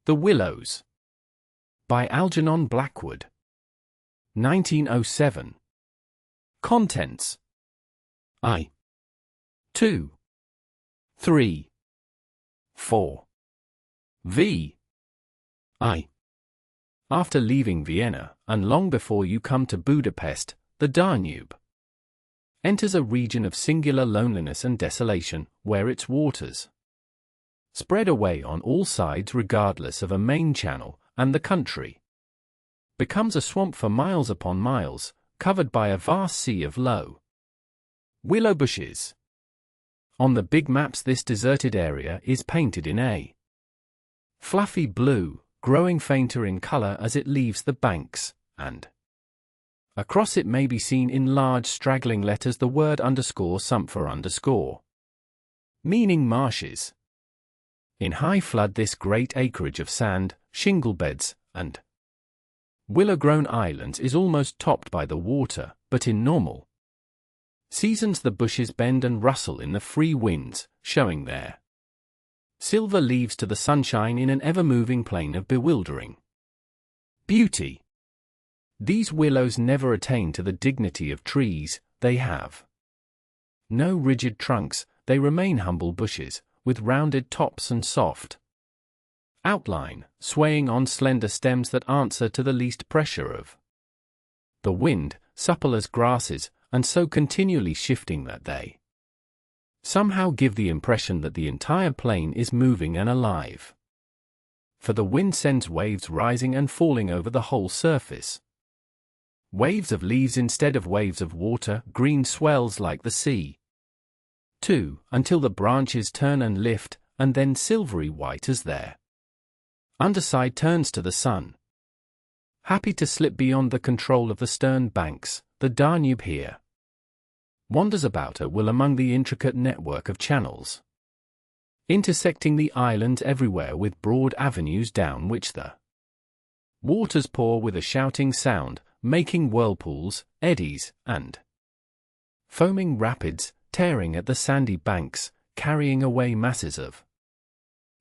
The Willows. By Algernon Blackwood. 1907. Contents: I. 2. 3. 4. V. I. After leaving Vienna, and long before you come to Budapest, the Danube enters a region of singular loneliness and desolation, where its waters spread away on all sides regardless of a main channel, and the country becomes a swamp for miles upon miles, covered by a vast sea of low willow bushes. On the big maps this deserted area is painted in a fluffy blue, growing fainter in color as it leaves the banks, and across it may be seen in large straggling letters the word _Sumpfer_, meaning marshes. In high flood this great acreage of sand, shingle beds, and willow-grown islands is almost topped by the water, but in normal seasons the bushes bend and rustle in the free winds, showing their silver leaves to the sunshine in an ever-moving plain of bewildering beauty. These willows never attain to the dignity of trees. They have no rigid trunks, they remain humble bushes, with rounded tops and soft outline, swaying on slender stems that answer to the least pressure of the wind, supple as grasses, and so continually shifting that they somehow give the impression that the entire plain is moving and alive. For the wind sends waves rising and falling over the whole surface. Waves of leaves instead of waves of water, green swells like the sea, too, until the branches turn and lift, and then silvery white as their underside turns to the sun. Happy to slip beyond the control of the stern banks, the Danube here wanders about at will among the intricate network of channels, intersecting the islands everywhere with broad avenues down which the waters pour with a shouting sound, making whirlpools, eddies, and foaming rapids, tearing at the sandy banks, carrying away masses of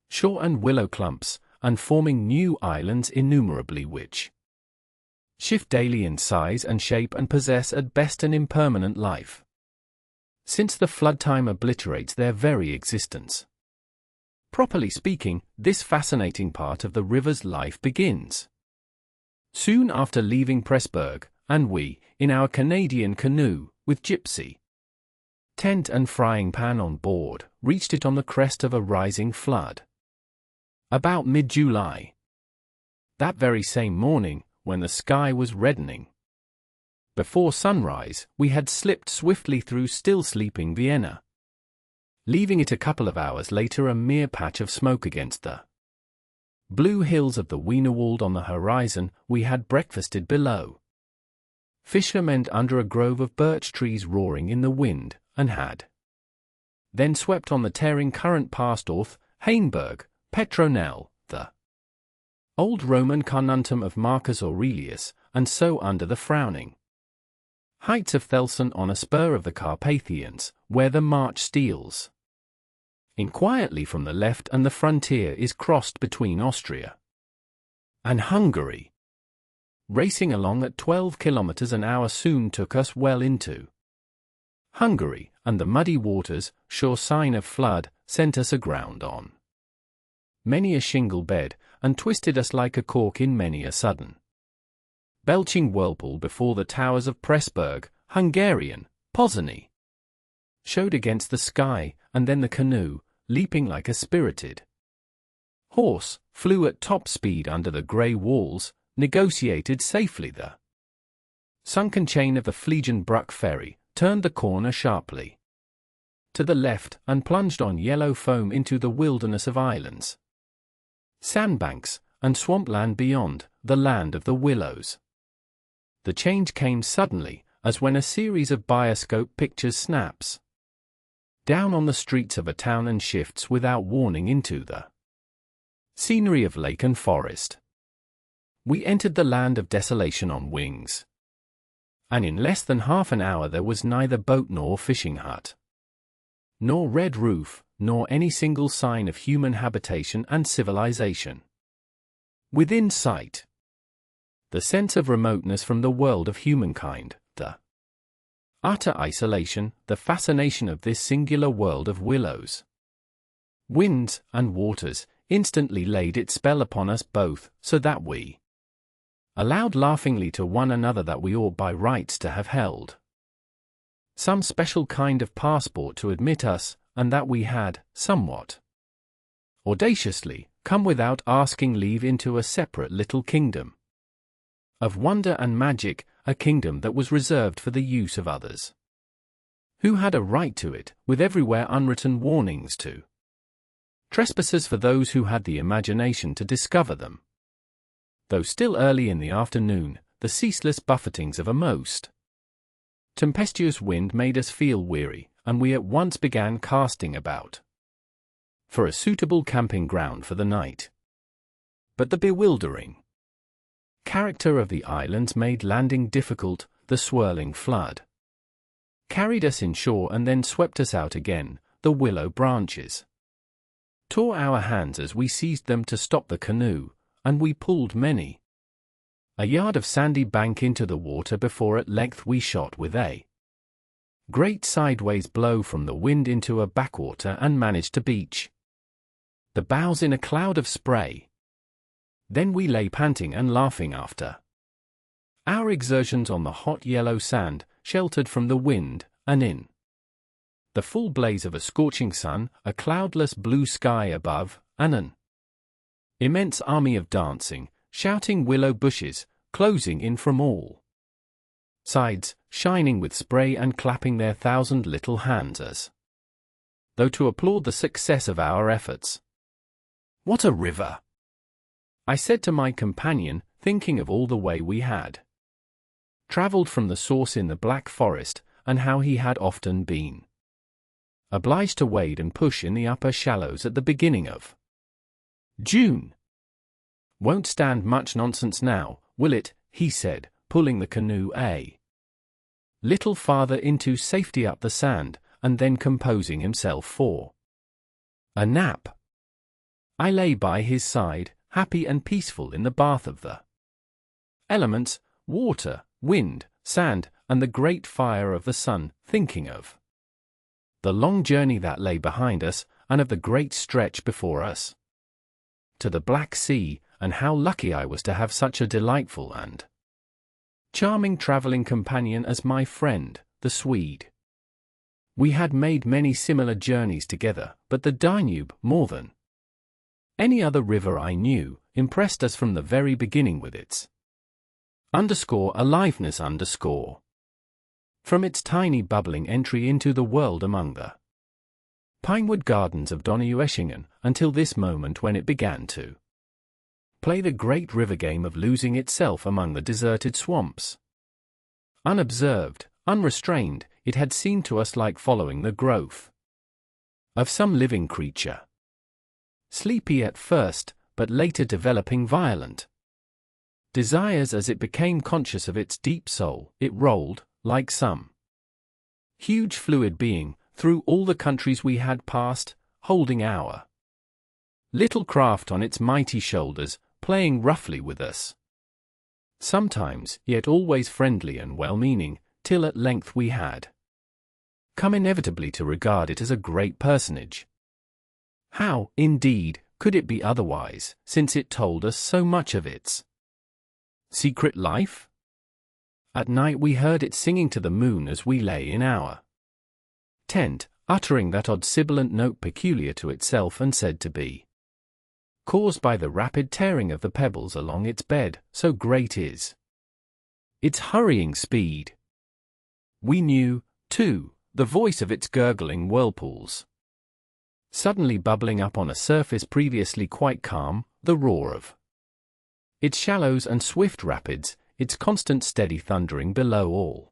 shore and willow clumps, and forming new islands innumerably which shift daily in size and shape and possess at best an impermanent life, since the flood time obliterates their very existence. Properly speaking, this fascinating part of the river's life begins soon after leaving Pressburg, and we, in our Canadian canoe, with gypsy tent and frying pan on board, reached it on the crest of a rising flood about mid-July. That very same morning, when the sky was reddening before sunrise, we had slipped swiftly through still sleeping Vienna, leaving it a couple of hours later a mere patch of smoke against the blue hills of the Wienerwald on the horizon. We had breakfasted below fishermen under a grove of birch trees roaring in the wind, and had then swept on the tearing current past Orth, Hainburg, Petronell, the old Roman Carnuntum of Marcus Aurelius, and so under the frowning heights of Thelsen on a spur of the Carpathians, where the march steals in quietly from the left and the frontier is crossed between Austria and Hungary. Racing along at 12 kilometers an hour soon took us well into Hungary, and the muddy waters, sure sign of flood, sent us aground on many a shingle bed, and twisted us like a cork in many a sudden belching whirlpool before the towers of Pressburg, Hungarian, Pozsony, showed against the sky, and then the canoe, leaping like a spirited horse, flew at top speed under the grey walls, negotiated safely the sunken chain of the Fliegen-Bruck ferry, turned the corner sharply to the left, and plunged on yellow foam into the wilderness of islands, sandbanks, and swampland beyond, the land of the willows. The change came suddenly, as when a series of bioscope pictures snaps down on the streets of a town and shifts without warning into the scenery of lake and forest. We entered the land of desolation on wings, and in less than half an hour there was neither boat nor fishing hut, nor red roof, nor any single sign of human habitation and civilization. within sight. The sense of remoteness from the world of humankind, the utter isolation, the fascination of this singular world of willows, winds, and waters, instantly laid its spell upon us both, so that we allowed laughingly to one another that we ought by rights to have held some special kind of passport to admit us, and that we had, somewhat audaciously, come without asking leave into a separate little kingdom of wonder and magic, a kingdom that was reserved for the use of others, who had a right to it, with everywhere unwritten warnings to trespassers for those who had the imagination to discover them. Though still early in the afternoon, the ceaseless buffetings of a most tempestuous wind made us feel weary, and we at once began casting about for a suitable camping ground for the night. But the bewildering character of the islands made landing difficult. The swirling flood carried us inshore and then swept us out again. The willow branches tore our hands as we seized them to stop the canoe, and we pulled many a yard of sandy bank into the water before at length we shot with a great sideways blow from the wind into a backwater and managed to beach the bows in a cloud of spray. Then we lay panting and laughing after our exertions on the hot yellow sand, sheltered from the wind, and in the full blaze of a scorching sun, a cloudless blue sky above, and an immense army of dancing, shouting willow bushes, closing in from all sides, shining with spray and clapping their thousand little hands as though to applaud the success of our efforts. "What a river!" I said to my companion, thinking of all the way we had travelled from the source in the Black Forest, and how he had often been obliged to wade and push in the upper shallows at the beginning of June. "Won't stand much nonsense now, will it?" he said, pulling the canoe a little farther into safety up the sand, and then composing himself for a nap. I lay by his side, happy and peaceful in the bath of the elements, water, wind, sand, and the great fire of the sun, thinking of the long journey that lay behind us, and of the great stretch before us to the Black Sea, and how lucky I was to have such a delightful and charming travelling companion as my friend, the Swede. We had made many similar journeys together, but the Danube, more than any other river I knew, impressed us from the very beginning with its aliveness from its tiny bubbling entry into the world among the pinewood gardens of Donaueschingen, until this moment when it began to play the great river game of losing itself among the deserted swamps. Unobserved, unrestrained, it had seemed to us like following the growth of some living creature, sleepy at first, but later developing violent desires as it became conscious of its deep soul. It rolled, like some huge fluid being, through all the countries we had passed, holding our little craft on its mighty shoulders, playing roughly with us. Sometimes, yet always friendly and well-meaning, till at length we had come inevitably to regard it as a great personage. How, indeed, could it be otherwise, since it told us so much of its secret life? At night we heard it singing to the moon as we lay in our tent, uttering that odd sibilant note peculiar to itself and said to be caused by the rapid tearing of the pebbles along its bed, so great is its hurrying speed. We knew, too, the voice of its gurgling whirlpools, suddenly bubbling up on a surface previously quite calm, the roar of its shallows and swift rapids, its constant steady thundering below all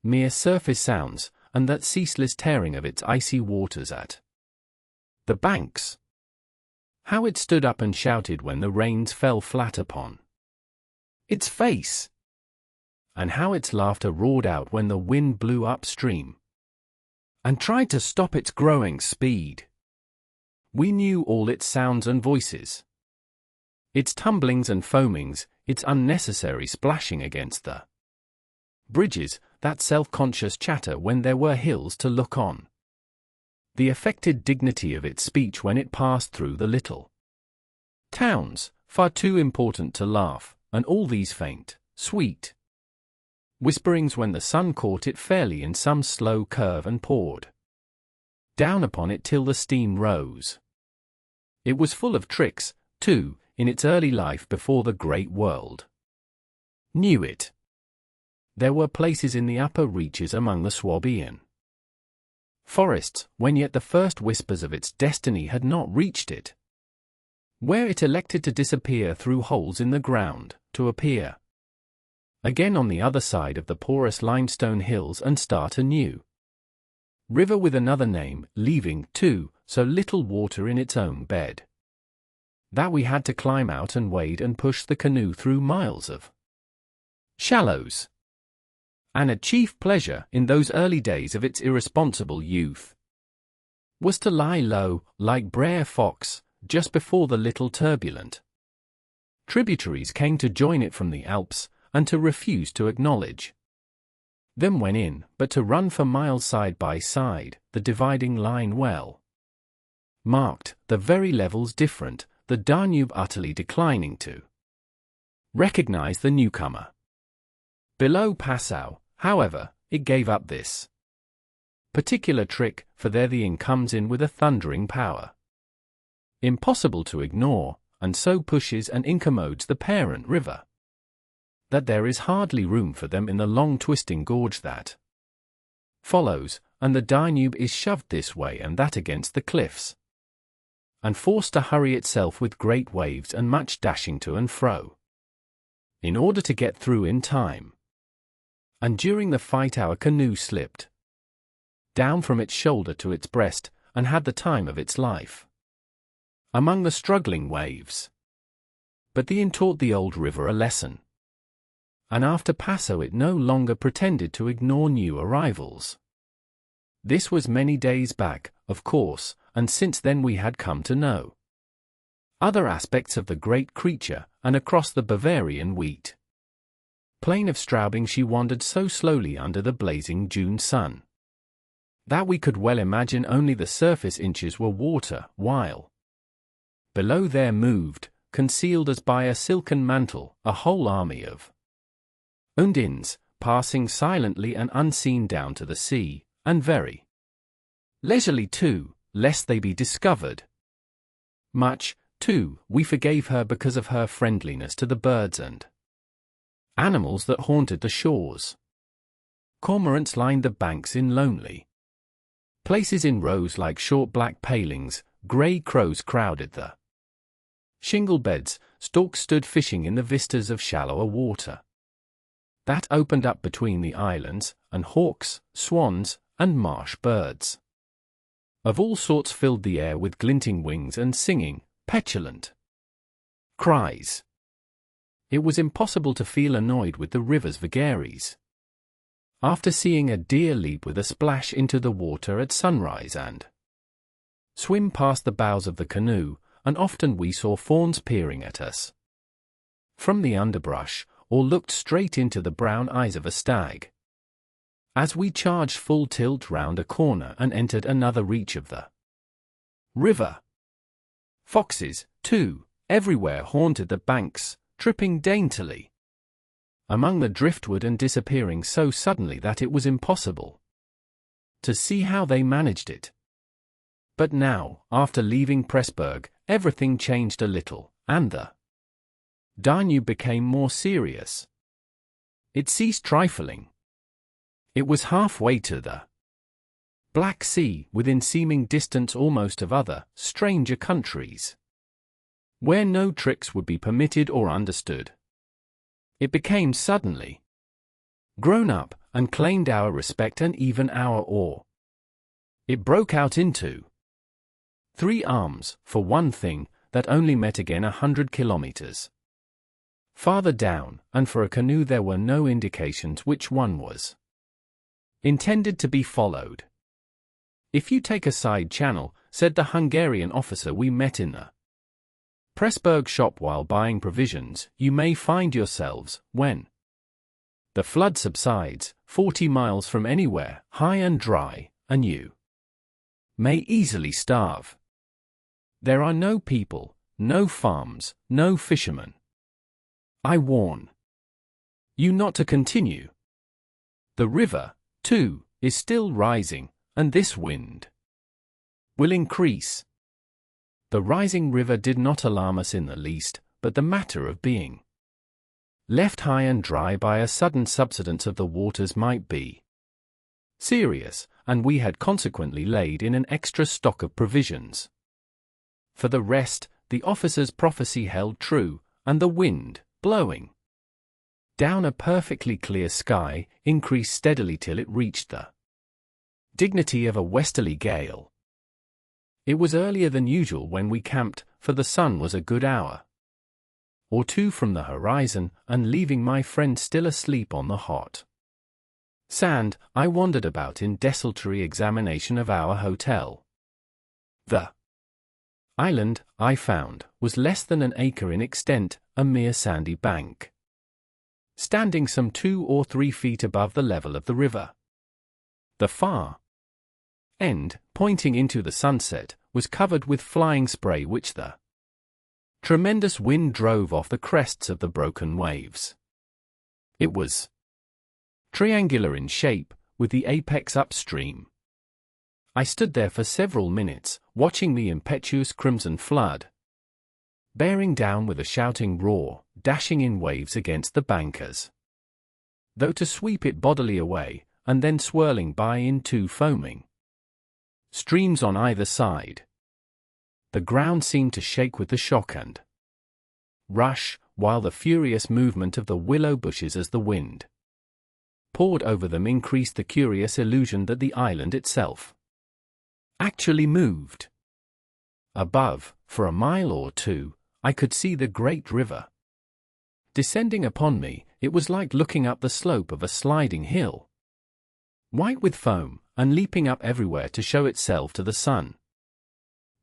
mere surface sounds, and that ceaseless tearing of its icy waters at the banks. How it stood up and shouted when the rains fell flat upon its face, and how its laughter roared out when the wind blew upstream and tried to stop its growing speed. We knew all its sounds and voices. its tumblings and foamings, its unnecessary splashing against the bridges, that self-conscious chatter when there were hills to look on. The affected dignity of its speech when it passed through the little towns, far too important to laugh, and all these faint, sweet whisperings when the sun caught it fairly in some slow curve and poured down upon it till the steam rose. It was full of tricks, too, in its early life before the great world knew it. There were places in the upper reaches among the Swabian forests, when yet the first whispers of its destiny had not reached it, where it elected to disappear through holes in the ground, to appear again on the other side of the porous limestone hills and start a new river with another name, leaving, too, so little water in its own bed that we had to climb out and wade and push the canoe through miles of shallows. And a chief pleasure, in those early days of its irresponsible youth, was to lie low, like Brer Fox, just before the little turbulent tributaries came to join it from the Alps, and to refuse to acknowledge them when in, but to run for miles side by side, the dividing line well marked, the very levels different, the Danube utterly declining to recognize the newcomer. Below Passau, however, it gave up this particular trick, for there the inn comes in with a thundering power impossible to ignore, and so pushes and incommodes the parent river that there is hardly room for them in the long twisting gorge that follows, and the Danube is shoved this way and that against the cliffs, and forced to hurry itself with great waves and much dashing to and fro, in order to get through in time. And during the fight our canoe slipped down from its shoulder to its breast, and had the time of its life among the struggling waves. But the inn taught the old river a lesson, and after Passau it no longer pretended to ignore new arrivals. This was many days back, of course, and since then we had come to know other aspects of the great creature, and across the Bavarian wheat plain of Straubing she wandered so slowly under the blazing June sun that we could well imagine only the surface inches were water, while below there moved, concealed as by a silken mantle, a whole army of Undines, passing silently and unseen down to the sea, and very leisurely too, lest they be discovered. Much, too, we forgave her because of her friendliness to the birds and animals that haunted the shores. Cormorants lined the banks in lonely places in rows like short black palings, grey crows crowded the shingle beds, storks stood fishing in the vistas of shallower water that opened up between the islands, and hawks, swans, and marsh birds of all sorts filled the air with glinting wings and singing, petulant cries. It was impossible to feel annoyed with the river's vagaries. After seeing a deer leap with a splash into the water at sunrise and swim past the bows of the canoe, and often we saw fawns peering at us from the underbrush, or looked straight into the brown eyes of a stag as we charged full tilt round a corner and entered another reach of the river. Foxes, too, everywhere haunted the banks, tripping daintily among the driftwood and disappearing so suddenly that it was impossible to see how they managed it. But now, after leaving Pressburg, everything changed a little, and the Danube became more serious. It ceased trifling. It was halfway to the Black Sea, within seeming distance almost of other, stranger countries, where no tricks would be permitted or understood. It became suddenly grown up, and claimed our respect and even our awe. It broke out into three arms, for one thing, that only met again 100 kilometers farther down, and for a canoe there were no indications which one was intended to be followed. If you take a side channel, said the Hungarian officer we met in the Pressburg shop while buying provisions, you may find yourselves, when the flood subsides, 40 miles from anywhere, high and dry, and you may easily starve. There are no people, no farms, no fishermen. I warn you not to continue. The river, too, is still rising, and this wind will increase. The rising river did not alarm us in the least, but the matter of being left high and dry by a sudden subsidence of the waters might be serious, and we had consequently laid in an extra stock of provisions. For the rest, the officer's prophecy held true, and the wind, blowing down a perfectly clear sky, increased steadily till it reached the dignity of a westerly gale. It was earlier than usual when we camped, for the sun was a good hour or two from the horizon, and leaving my friend still asleep on the hot sand, I wandered about in desultory examination of our hotel. The island, I found, was less than an acre in extent, a mere sandy bank, standing some 2 or 3 feet above the level of the river. The far end, pointing into the sunset, was covered with flying spray which the tremendous wind drove off the crests of the broken waves. It was triangular in shape, with the apex upstream. I stood there for several minutes, watching the impetuous crimson flood bearing down with a shouting roar, dashing in waves against the bankers, though to sweep it bodily away, and then swirling by in 2 foaming streams on either side. The ground seemed to shake with the shock and rush, while the furious movement of the willow bushes as the wind poured over them increased the curious illusion that the island itself actually moved. Above, for a mile or 2, I could see the great river descending upon me. It was like looking up the slope of a sliding hill, white with foam, and leaping up everywhere to show itself to the sun.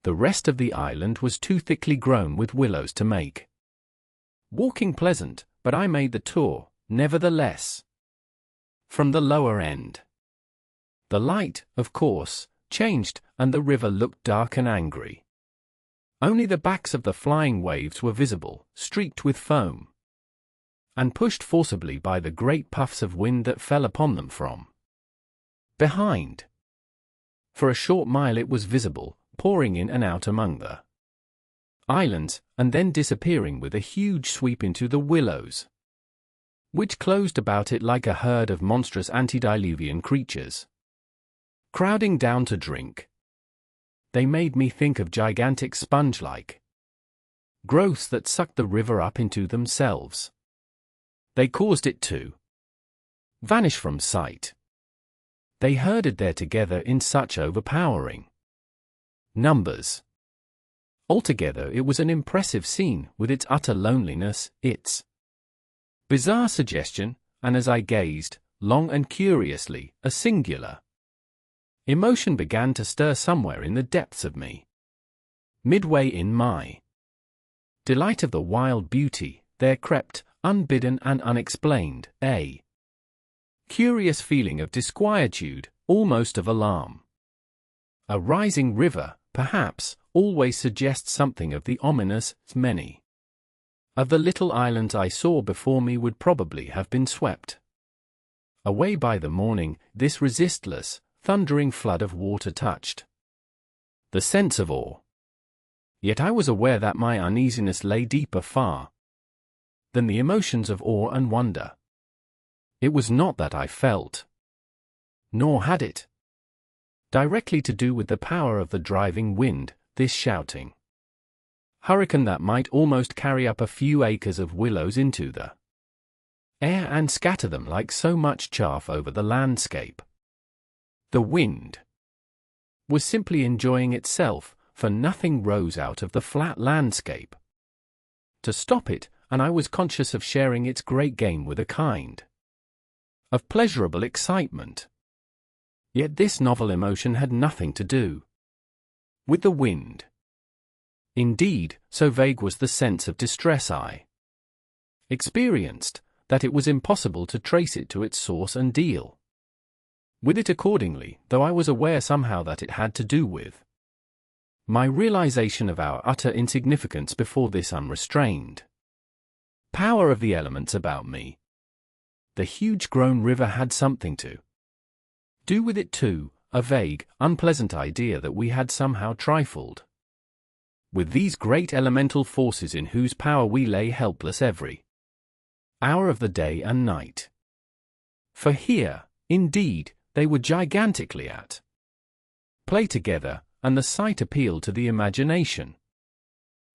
The rest of the island was too thickly grown with willows to make walking pleasant, but I made the tour, nevertheless. From the lower end, the light, of course, changed, and the river looked dark and angry. Only the backs of the flying waves were visible, streaked with foam, and pushed forcibly by the great puffs of wind that fell upon them from behind. For a short mile it was visible, pouring in and out among the islands, and then disappearing with a huge sweep into the willows, which closed about it like a herd of monstrous antediluvian creatures, crowding down to drink. They made me think of gigantic sponge-like growths that sucked the river up into themselves. They caused it to vanish from sight. They herded there together in such overpowering numbers. Altogether it was an impressive scene, with its utter loneliness, its bizarre suggestion, and as I gazed, long and curiously, a singular emotion began to stir somewhere in the depths of me. Midway in my delight of the wild beauty, there crept, unbidden and unexplained, a curious feeling of disquietude, almost of alarm. A rising river, perhaps, always suggests something of the ominous. Many of the little islands I saw before me would probably have been swept away by the morning. This resistless, thundering flood of water touched the sense of awe. Yet I was aware that my uneasiness lay deeper far than the emotions of awe and wonder. It was not that I felt, nor had it directly to do with the power of the driving wind, this shouting hurricane that might almost carry up a few acres of willows into the air and scatter them like so much chaff over the landscape. The wind was simply enjoying itself, for nothing rose out of the flat landscape to stop it, and I was conscious of sharing its great game with a kind of pleasurable excitement. Yet this novel emotion had nothing to do with the wind. Indeed, so vague was the sense of distress I experienced, that it was impossible to trace it to its source and deal with it accordingly, though I was aware somehow that it had to do with my realization of our utter insignificance before this unrestrained power of the elements about me. The huge grown river had something to do with it too, a vague, unpleasant idea that we had somehow trifled with these great elemental forces in whose power we lay helpless every hour of the day and night. For here, indeed, they were gigantically at play together, and the sight appealed to the imagination.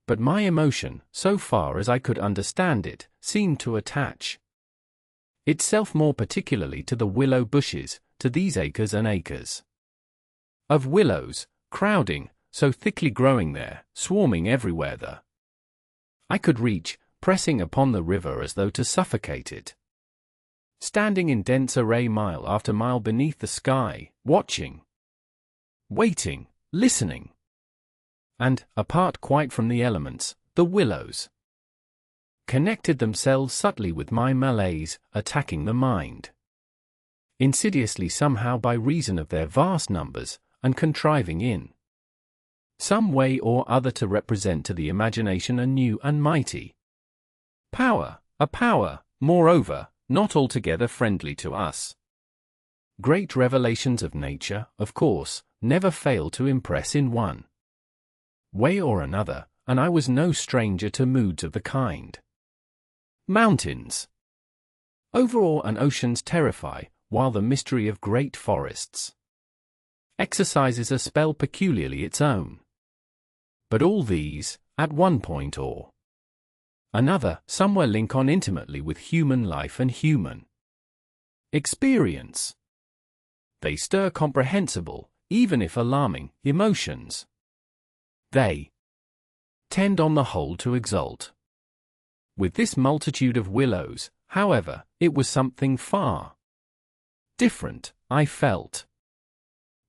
But my emotion, so far as I could understand it, seemed to attach itself more particularly to the willow bushes, to these acres and acres of willows, crowding, so thickly growing there, swarming everywhere I could reach, pressing upon the river as though to suffocate it. Standing in dense array mile after mile beneath the sky, watching, waiting, listening. And, apart quite from the elements, the willows connected themselves subtly with my malaise, attacking the mind insidiously somehow by reason of their vast numbers, and contriving in some way or other to represent to the imagination a new and mighty power, a power, moreover, not altogether friendly to us. Great revelations of nature, of course, never fail to impress in one way or another, and I was no stranger to moods of the kind. Mountains overawe and oceans terrify, while the mystery of great forests exercises a spell peculiarly its own. But all these, at one point or another, somewhere link on intimately with human life and human experience. They stir comprehensible, even if alarming, emotions. They tend on the whole to exalt. With this multitude of willows, however, it was something far different, I felt.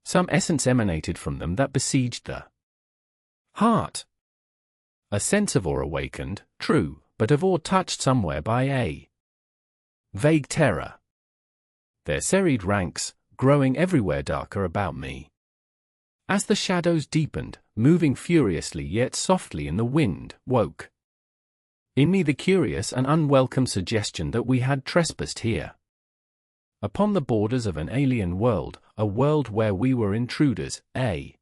Some essence emanated from them that besieged the heart. A sense of awe awakened, true, but of awe touched somewhere by a vague terror. Their serried ranks, growing everywhere darker about me. As the shadows deepened, moving furiously yet softly in the wind, woke in me the curious and unwelcome suggestion that we had trespassed here upon the borders of an alien world, a world where we were intruders, a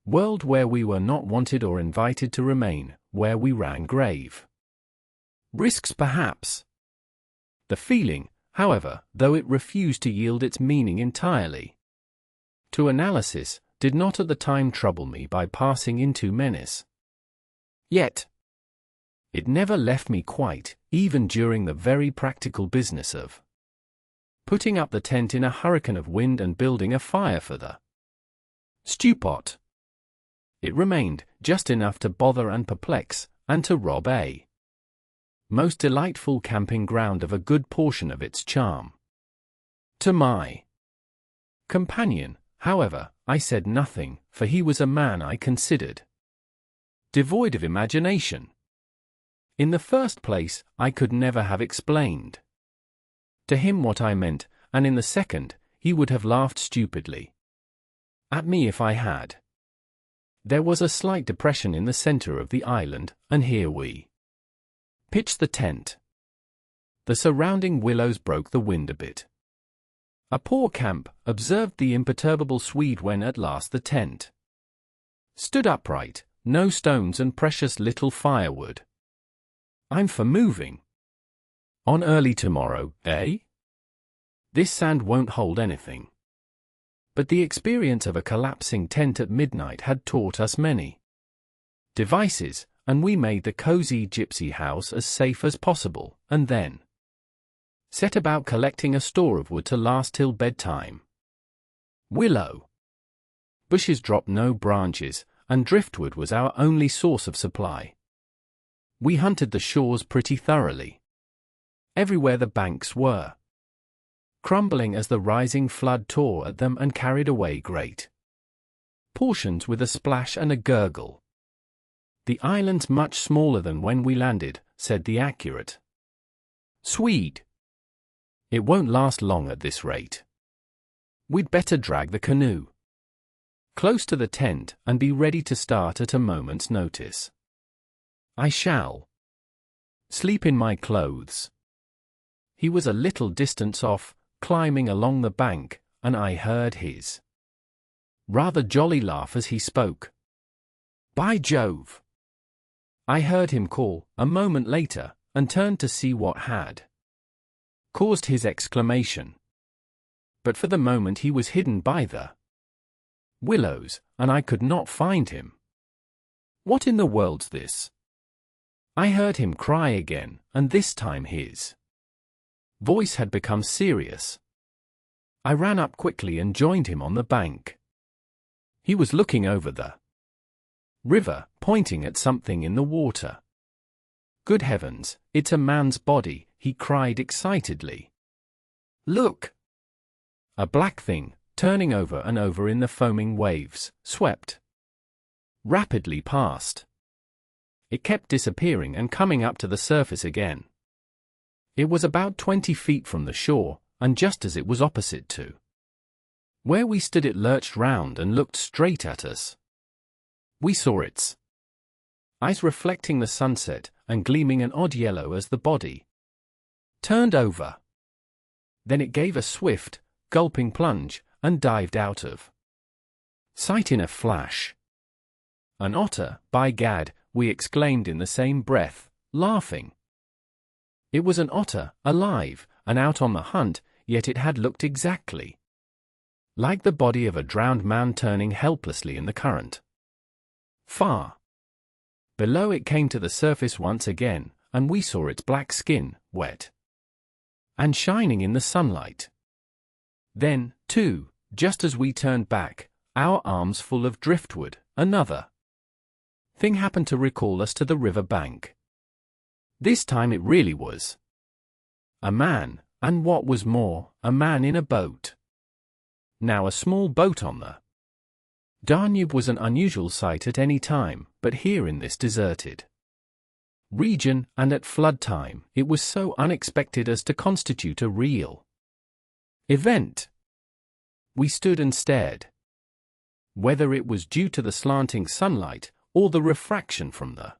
world where we were not wanted or invited to remain, where we ran grave risks perhaps. The feeling, however, though it refused to yield its meaning entirely to analysis, did not at the time trouble me by passing into menace. Yet it never left me quite, even during the very practical business of putting up the tent in a hurricane of wind and building a fire for the stew pot. It remained just enough to bother and perplex, and to rob a most delightful camping ground of a good portion of its charm. To my companion, however, I said nothing, for he was a man I considered devoid of imagination. In the first place, I could never have explained to him what I meant, and in the second, he would have laughed stupidly at me if I had. There was a slight depression in the center of the island, and here we pitched the tent. The surrounding willows broke the wind a bit. A poor camp, observed the imperturbable Swede when at last the tent stood upright, no stones and precious little firewood. I'm for moving on early tomorrow, eh? This sand won't hold anything. But the experience of a collapsing tent at midnight had taught us many devices, and we made the cozy gypsy house as safe as possible, and then set about collecting a store of wood to last till bedtime. Willow bushes dropped no branches, and driftwood was our only source of supply. We hunted the shores pretty thoroughly. Everywhere the banks were crumbling as the rising flood tore at them and carried away great portions with a splash and a gurgle. "The island's much smaller than when we landed," said the accurate Swede. "It won't last long at this rate. We'd better drag the canoe close to the tent and be ready to start at a moment's notice. I shall sleep in my clothes." He was a little distance off, climbing along the bank, and I heard his rather jolly laugh as he spoke. "By Jove!" I heard him call, a moment later, and turned to see what had caused his exclamation. But for the moment he was hidden by the willows, and I could not find him. "What in the world's this?" I heard him cry again, and this time his voice had become serious. I ran up quickly and joined him on the bank. He was looking over the river, pointing at something in the water. "Good heavens, it's a man's body," he cried excitedly. "Look!" A black thing, turning over and over in the foaming waves, swept rapidly past. It kept disappearing and coming up to the surface again. It was about 20 feet from the shore, and just as it was opposite to where we stood it lurched round and looked straight at us. We saw its eyes reflecting the sunset and gleaming an odd yellow as the body turned over. Then it gave a swift, gulping plunge and dived out of sight in a flash. "An otter, by gad!" we exclaimed in the same breath, laughing. It was an otter, alive, and out on the hunt, yet it had looked exactly like the body of a drowned man turning helplessly in the current. Far below it came to the surface once again, and we saw its black skin, wet and shining in the sunlight. Then, too, just as we turned back, our arms full of driftwood, another thing happened to recall us to the river bank. This time it really was a man, and what was more, a man in a boat. Now a small boat on the Danube was an unusual sight at any time, but here in this deserted region, and at flood time, it was so unexpected as to constitute a real event. We stood and stared. Whether it was due to the slanting sunlight, or the refraction from the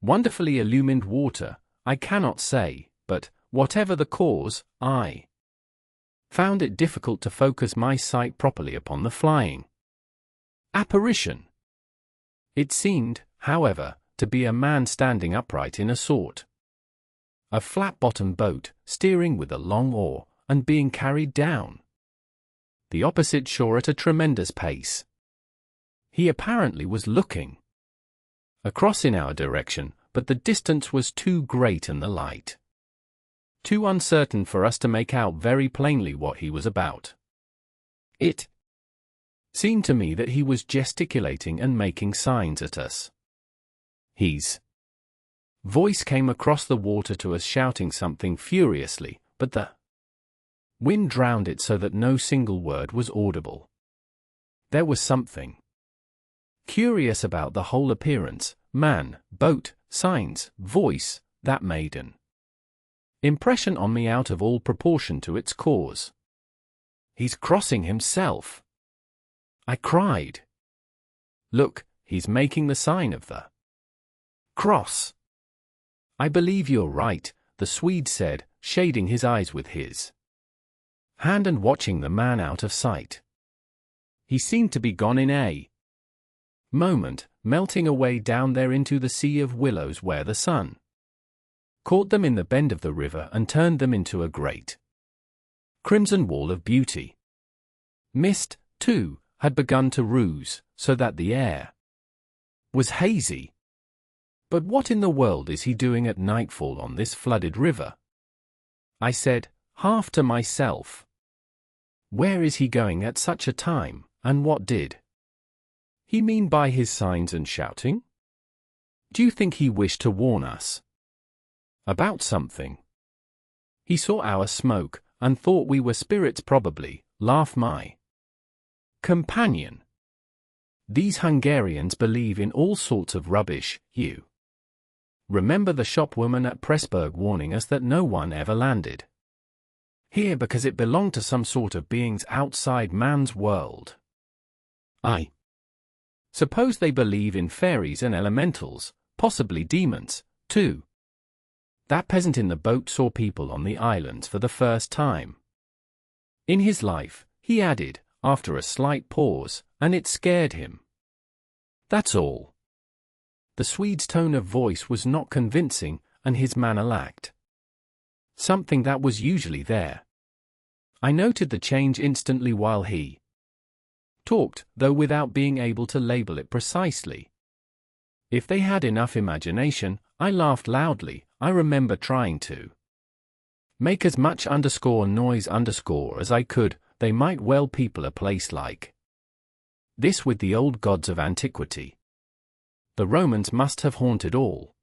wonderfully illumined water, I cannot say, but, whatever the cause, I found it difficult to focus my sight properly upon the flying apparition. It seemed, however, to be a man standing upright in a sort of flat-bottomed boat, steering with a long oar, and being carried down the opposite shore at a tremendous pace. He apparently was looking across in our direction, but the distance was too great and the light too uncertain for us to make out very plainly what he was about. It seemed to me that he was gesticulating and making signs at us. His voice came across the water to us shouting something furiously, but the wind drowned it so that no single word was audible. There was something curious about the whole appearance, man, boat, signs, voice, that made an impression on me out of all proportion to its cause. "He's crossing himself!" I cried. "Look, he's making the sign of the cross." "I believe you're right," the Swede said, shading his eyes with his hand and watching the man out of sight. He seemed to be gone in a moment, melting away down there into the sea of willows where the sun caught them in the bend of the river and turned them into a great crimson wall of beauty. Mist, too, had begun to ruse, so that the air was hazy. "But what in the world is he doing at nightfall on this flooded river?" I said, half to myself. "Where is he going at such a time, and what did he mean by his signs and shouting? Do you think he wished to warn us about something? He saw our smoke, and thought we were spirits probably," laughed my companion. These Hungarians believe in all sorts of rubbish, you. Remember the shopwoman at Pressburg warning us that no one ever landed here because it belonged to some sort of beings outside man's world. I suppose they believe in fairies and elementals, possibly demons, too. That peasant in the boat saw people on the islands for the first time in his life, he added, after a slight pause, and it scared him. That's all. The Swede's tone of voice was not convincing, and his manner lacked something that was usually there. I noted the change instantly while he talked, though without being able to label it precisely. If they had enough imagination, I laughed loudly. I remember trying to make as much noise as I could. They might well people a place like this with the old gods of antiquity. The Romans must have haunted all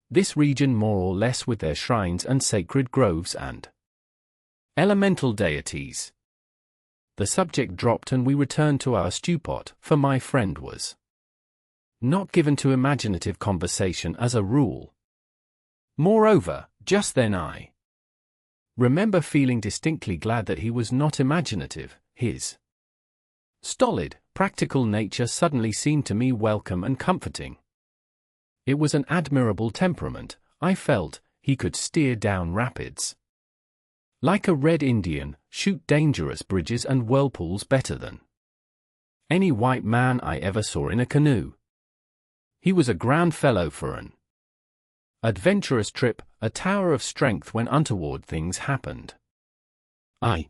this region more or less with their shrines and sacred groves and elemental deities. The subject dropped and we returned to our stewpot, for my friend was not given to imaginative conversation as a rule. Moreover, just then I remember feeling distinctly glad that he was not imaginative. His stolid, practical nature suddenly seemed to me welcome and comforting. It was an admirable temperament. I felt he could steer down rapids like a Red Indian, shoot dangerous bridges and whirlpools better than any white man I ever saw in a canoe. He was a grand fellow for an adventurous trip, a tower of strength when untoward things happened. I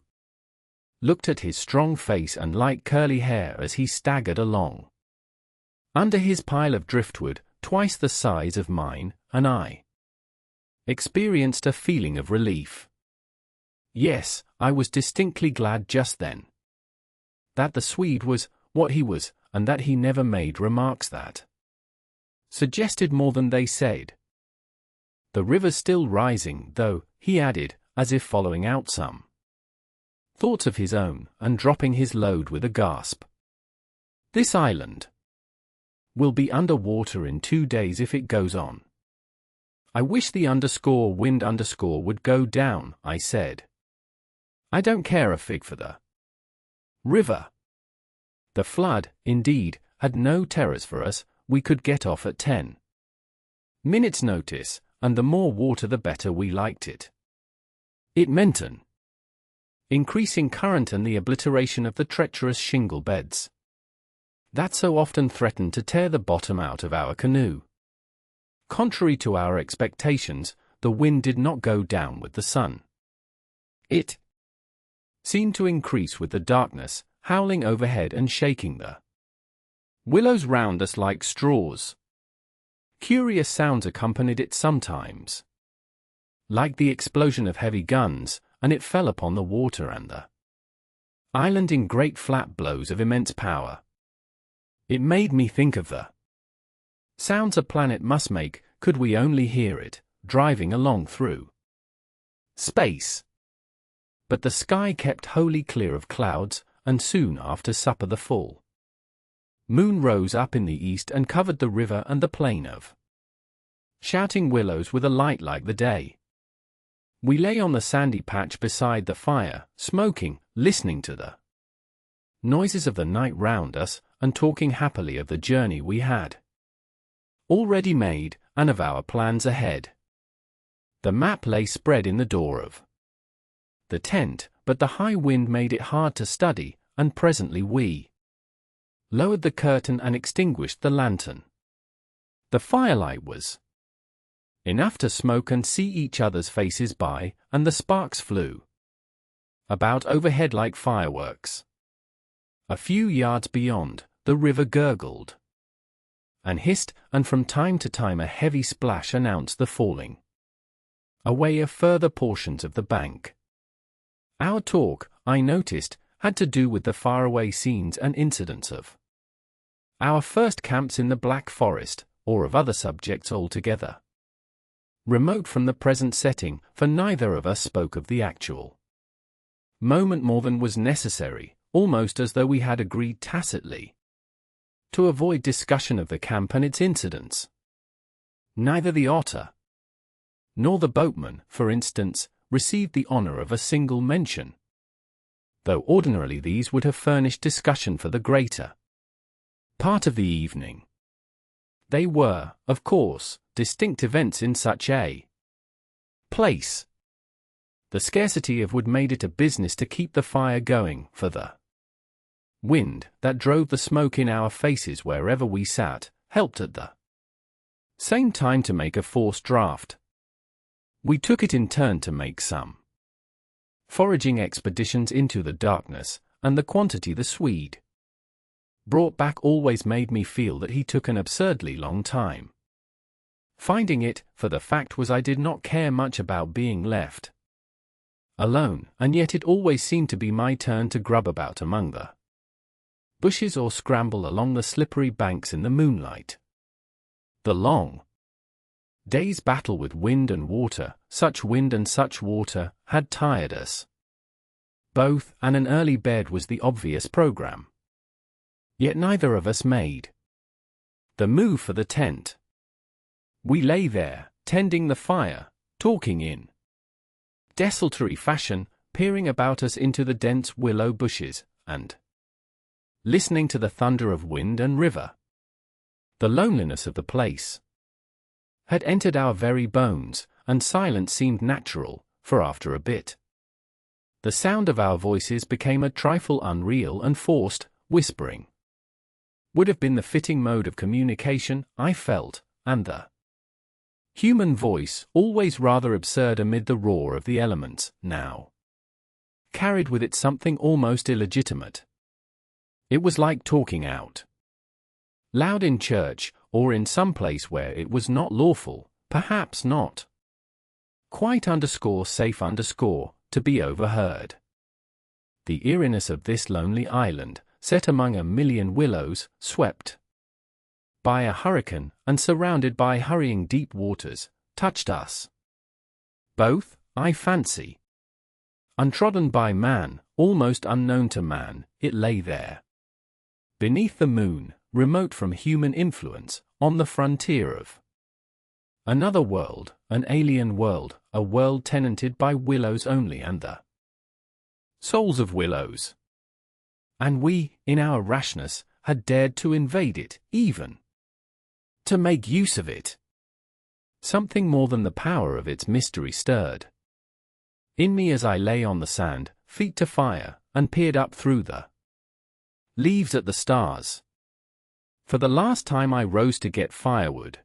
looked at his strong face and light curly hair as he staggered along under his pile of driftwood, twice the size of mine, and I experienced a feeling of relief. Yes, I was distinctly glad just then that the Swede was what he was, and that he never made remarks that suggested more than they said. The river's still rising, though, he added, as if following out some thoughts of his own, and dropping his load with a gasp. This island will be under water in 2 days if it goes on. I wish the wind would go down, I said. I don't care a fig for the river. The flood, indeed, had no terrors for us. We could get off at 10 minutes' notice, and the more water the better we liked it. It meant an increasing current and the obliteration of the treacherous shingle beds that so often threatened to tear the bottom out of our canoe. Contrary to our expectations, the wind did not go down with the sun. It seemed to increase with the darkness, howling overhead and shaking the willows round us like straws. Curious sounds accompanied it sometimes, like the explosion of heavy guns, and it fell upon the water and the island in great flat blows of immense power. It made me think of the sounds a planet must make, could we only hear it, driving along through space. But the sky kept wholly clear of clouds, and soon after supper the full moon rose up in the east and covered the river and the plain of shouting willows with a light like the day. We lay on the sandy patch beside the fire, smoking, listening to the noises of the night round us, and talking happily of the journey we had already made, and of our plans ahead. The map lay spread in the door of the tent, but the high wind made it hard to study, and presently we lowered the curtain and extinguished the lantern. The firelight was enough to smoke and see each other's faces by, and the sparks flew about overhead like fireworks. A few yards beyond, the river gurgled and hissed, and from time to time a heavy splash announced the falling away of further portions of the bank. Our talk, I noticed, had to do with the faraway scenes and incidents of our first camps in the Black Forest, or of other subjects altogether remote from the present setting, for neither of us spoke of the actual moment more than was necessary, almost as though we had agreed tacitly to avoid discussion of the camp and its incidents. Neither the otter nor the boatman, for instance, received the honor of a single mention, though ordinarily these would have furnished discussion for the greater part of the evening. They were, of course, distinct events in such a place. The scarcity of wood made it a business to keep the fire going, for the wind that drove the smoke in our faces wherever we sat helped at the same time to make a forced draught. We took it in turn to make some foraging expeditions into the darkness, and the quantity the Swede brought back always made me feel that he took an absurdly long time finding it, for the fact was I did not care much about being left alone, and yet it always seemed to be my turn to grub about among the bushes or scramble along the slippery banks in the moonlight. The long day's battle with wind and water, such wind and such water, had tired us both, and an early bed was the obvious program. Yet neither of us made the move for the tent. We lay there, tending the fire, talking in desultory fashion, peering about us into the dense willow bushes, and listening to the thunder of wind and river. The loneliness of the place had entered our very bones, and silence seemed natural, for after a bit the sound of our voices became a trifle unreal, and forced whispering would have been the fitting mode of communication, I felt, and the human voice, always rather absurd amid the roar of the elements, now carried with it something almost illegitimate. It was like talking out loud in church, or in some place where it was not lawful, perhaps not quite _safe to be overheard. The eeriness of this lonely island, set among a million willows, swept by a hurricane, and surrounded by hurrying deep waters, touched us both, I fancy. Untrodden by man, almost unknown to man, it lay there beneath the moon, remote from human influence, on the frontier of another world, an alien world, a world tenanted by willows only and the souls of willows. And we, in our rashness, had dared to invade it, even to make use of it. Something more than the power of its mystery stirred in me as I lay on the sand, feet to fire, and peered up through the leaves at the stars. For the last time I rose to get firewood.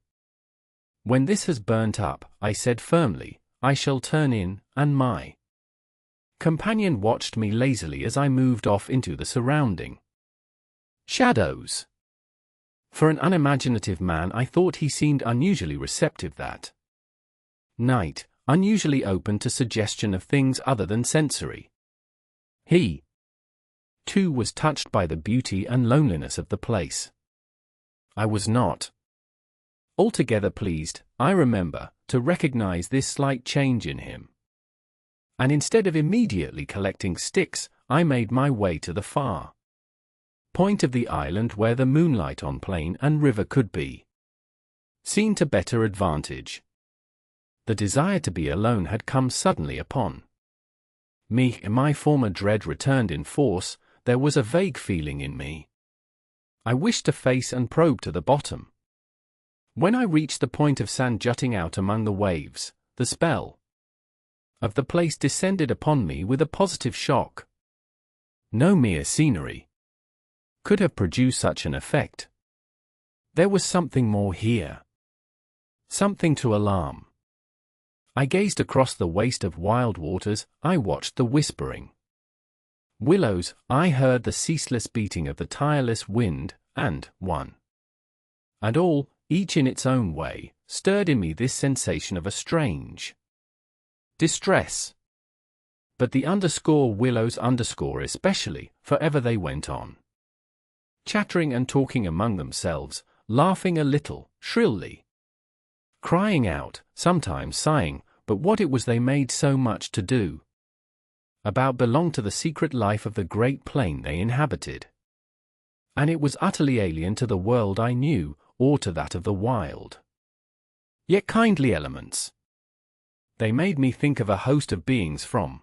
When this has burnt up, I said firmly, I shall turn in, and my companion watched me lazily as I moved off into the surrounding shadows. For an unimaginative man, I thought he seemed unusually receptive that night, unusually open to suggestion of things other than sensory. He, too, was touched by the beauty and loneliness of the place. I was not altogether pleased, I remember, to recognize this slight change in him. And instead of immediately collecting sticks, I made my way to the far point of the island where the moonlight on plain and river could be seen to better advantage. The desire to be alone had come suddenly upon me. My former dread returned in force. There was a vague feeling in me I wished to face and probe to the bottom. When I reached the point of sand jutting out among the waves, the spell of the place descended upon me with a positive shock. No mere scenery could have produced such an effect. There was something more here. Something to alarm. I gazed across the waste of wild waters, I watched the whispering willows, I heard the ceaseless beating of the tireless wind, and one and all, each in its own way, stirred in me this sensation of a strange distress. But the willows especially, forever they went on chattering and talking among themselves, laughing a little, shrilly, crying out, sometimes sighing, but what it was they made so much to do about belonged to the secret life of the great plain they inhabited. and it was utterly alien to the world I knew, or to that of the wild. Yet kindly elements. They made me think of a host of beings from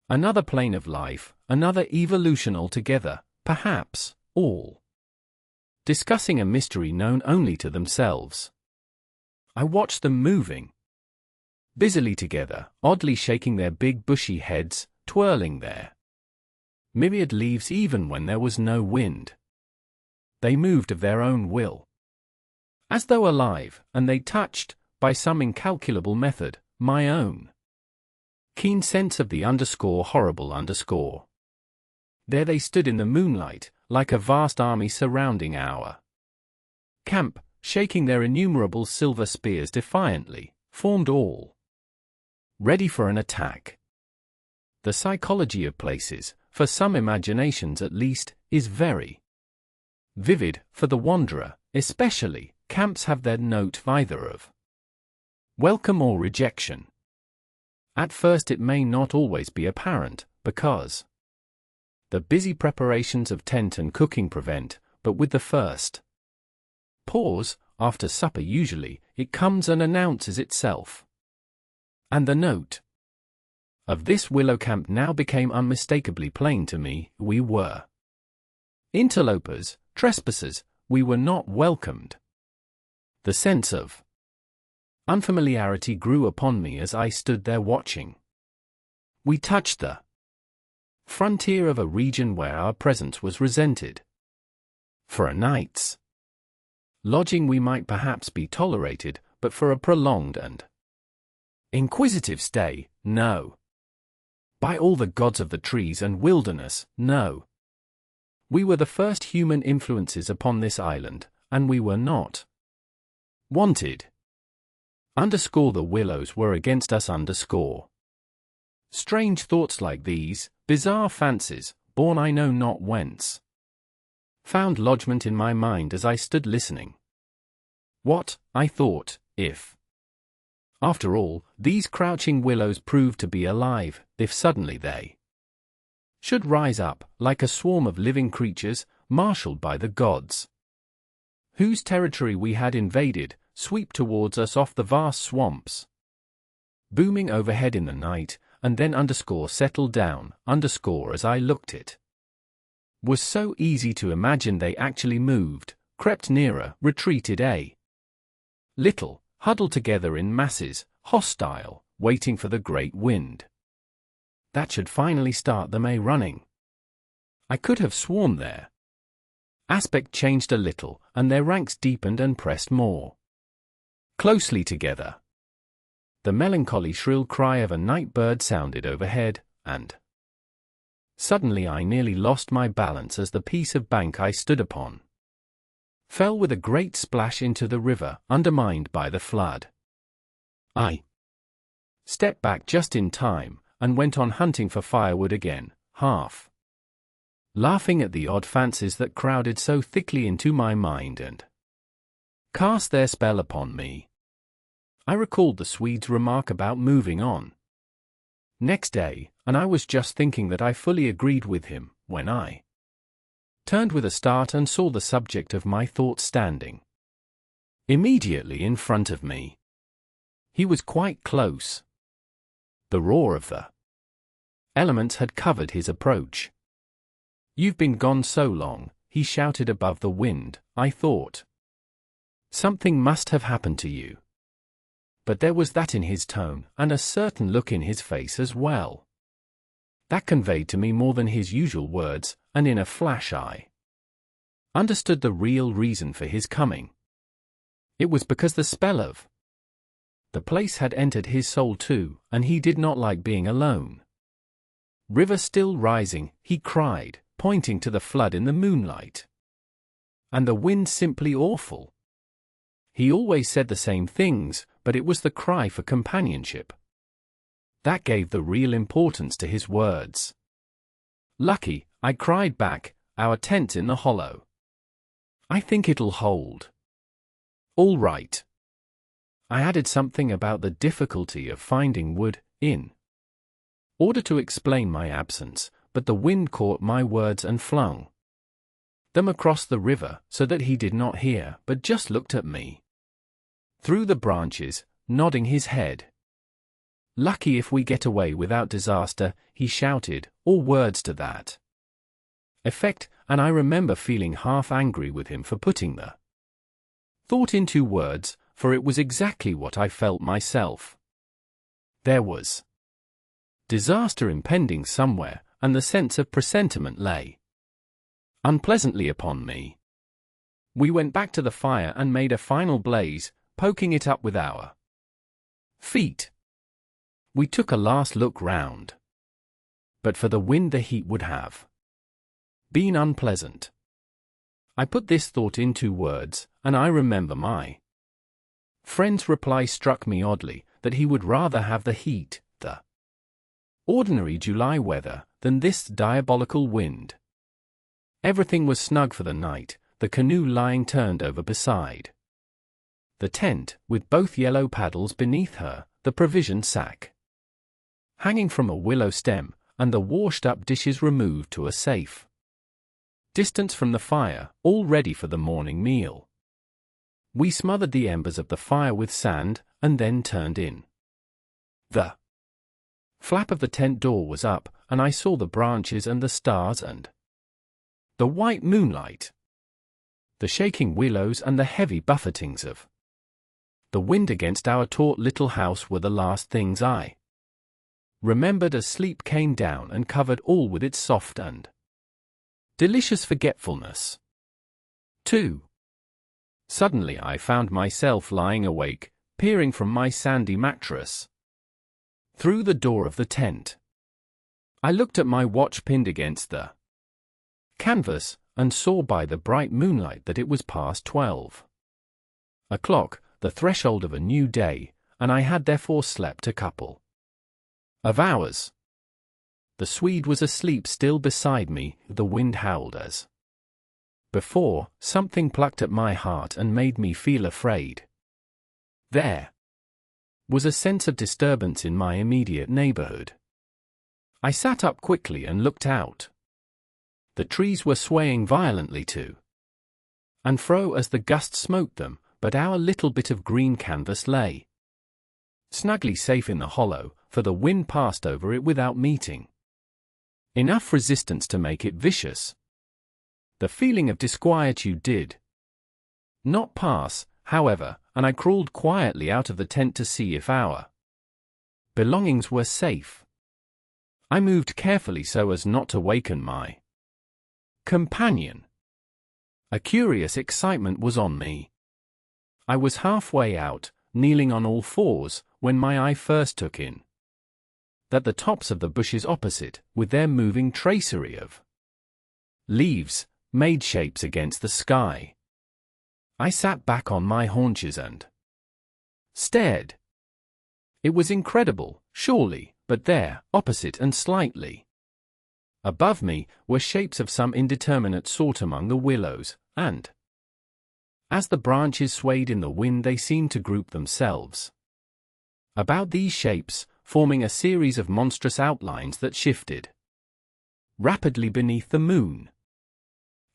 another plane of life, another evolution altogether, perhaps, all discussing a mystery known only to themselves. I watched them moving busily together, oddly shaking their big bushy heads, twirling their myriad leaves even when there was no wind. They moved of their own will, as though alive, and they touched, by some incalculable method, my own keen sense of the horrible. There they stood in the moonlight, like a vast army surrounding our camp, shaking their innumerable silver spears defiantly, formed all ready for an attack. The psychology of places, for some imaginations at least, is very vivid. For the wanderer, especially, camps have their note either of welcome or rejection. At first it may not always be apparent, because the busy preparations of tent and cooking prevent, but with the first pause, after supper usually, it comes and announces itself. And the note of this willow camp now became unmistakably plain to me. We were interlopers, trespassers, we were not welcomed. The sense of unfamiliarity grew upon me as I stood there watching. We touched the frontier of a region where our presence was resented. For a night's lodging we might perhaps be tolerated, but for a prolonged and inquisitive stay, no. By all the gods of the trees and wilderness, no. We were the first human influences upon this island, and we were not wanted. The willows were against us. Strange thoughts like these, bizarre fancies, born I know not whence, found lodgment in my mind as I stood listening. What, I thought, if, after all, these crouching willows proved to be alive, if suddenly they should rise up, like a swarm of living creatures, marshaled by the gods, whose territory we had invaded, sweep towards us off the vast swamps, booming overhead in the night, and then settle down, as I looked it was so easy to imagine they actually moved, crept nearer, retreated a little, huddled together in masses, hostile, waiting for the great wind that should finally start them running. I could have sworn their aspect changed a little, and their ranks deepened and pressed more closely together. The melancholy shrill cry of a night bird sounded overhead, and suddenly I nearly lost my balance as the piece of bank I stood upon fell with a great splash into the river, undermined by the flood. I stepped back just in time, and went on hunting for firewood again, half laughing at the odd fancies that crowded so thickly into my mind and cast their spell upon me. I recalled the Swede's remark about moving on next day, and I was just thinking that I fully agreed with him, when I turned with a start and saw the subject of my thoughts standing immediately in front of me. He was quite close. The roar of the elements had covered his approach. "You've been gone so long," he shouted above the wind, I thought. "Something must have happened to you." But there was that in his tone, and a certain look in his face as well, that conveyed to me more than his usual words, and in a flash I understood the real reason for his coming. It was because the spell of the place had entered his soul too, and he did not like being alone. "River still rising," he cried, pointing to the flood in the moonlight. "And the wind simply awful." He always said the same things, but it was the cry for companionship that gave the real importance to his words. "Lucky," I cried back, "our tent's in the hollow. I think it'll hold." "All right." I added something about the difficulty of finding wood, in order to explain my absence, but the wind caught my words and flung them across the river so that he did not hear but just looked at me through the branches, nodding his head. "Lucky if we get away without disaster," he shouted, or words to that effect, and I remember feeling half angry with him for putting the thought into words, for it was exactly what I felt myself. There was disaster impending somewhere, and the sense of presentiment lay unpleasantly upon me. We went back to the fire and made a final blaze, poking it up with our feet. We took a last look round. But for the wind, the heat would have been unpleasant. I put this thought into words, and I remember my friend's reply struck me oddly, that he would rather have the heat, the ordinary July weather, than this diabolical wind. Everything was snug for the night, the canoe lying turned over beside the tent, with both yellow paddles beneath her, the provision sack hanging from a willow stem, and the washed-up dishes removed to a safe distance from the fire, all ready for the morning meal. We smothered the embers of the fire with sand, and then turned in. The flap of the tent door was up, and I saw the branches and the stars and the white moonlight, the shaking willows and the heavy buffetings of the wind against our taut little house were the last things I remembered as sleep came down and covered all with its soft and delicious forgetfulness. 2. Suddenly I found myself lying awake, peering from my sandy mattress through the door of the tent. I looked at my watch pinned against the canvas, and saw by the bright moonlight that it was past 12 o'clock, the threshold of a new day, and I had therefore slept a couple of hours. The Swede was asleep still beside me, the wind howled as before, something plucked at my heart and made me feel afraid. There was a sense of disturbance in my immediate neighborhood. I sat up quickly and looked out. The trees were swaying violently to and fro as the gust smote them, but our little bit of green canvas lay snugly safe in the hollow, for the wind passed over it without meeting enough resistance to make it vicious. The feeling of disquietude did not pass, however, and I crawled quietly out of the tent to see if our belongings were safe. I moved carefully so as not to waken my companion. A curious excitement was on me. I was halfway out, kneeling on all fours, when my eye first took in that the tops of the bushes opposite, with their moving tracery of leaves, made shapes against the sky. I sat back on my haunches and stared. It was incredible, surely, but there, opposite and slightly above me, were shapes of some indeterminate sort among the willows, and as the branches swayed in the wind they seemed to group themselves about these shapes, forming a series of monstrous outlines that shifted rapidly beneath the moon.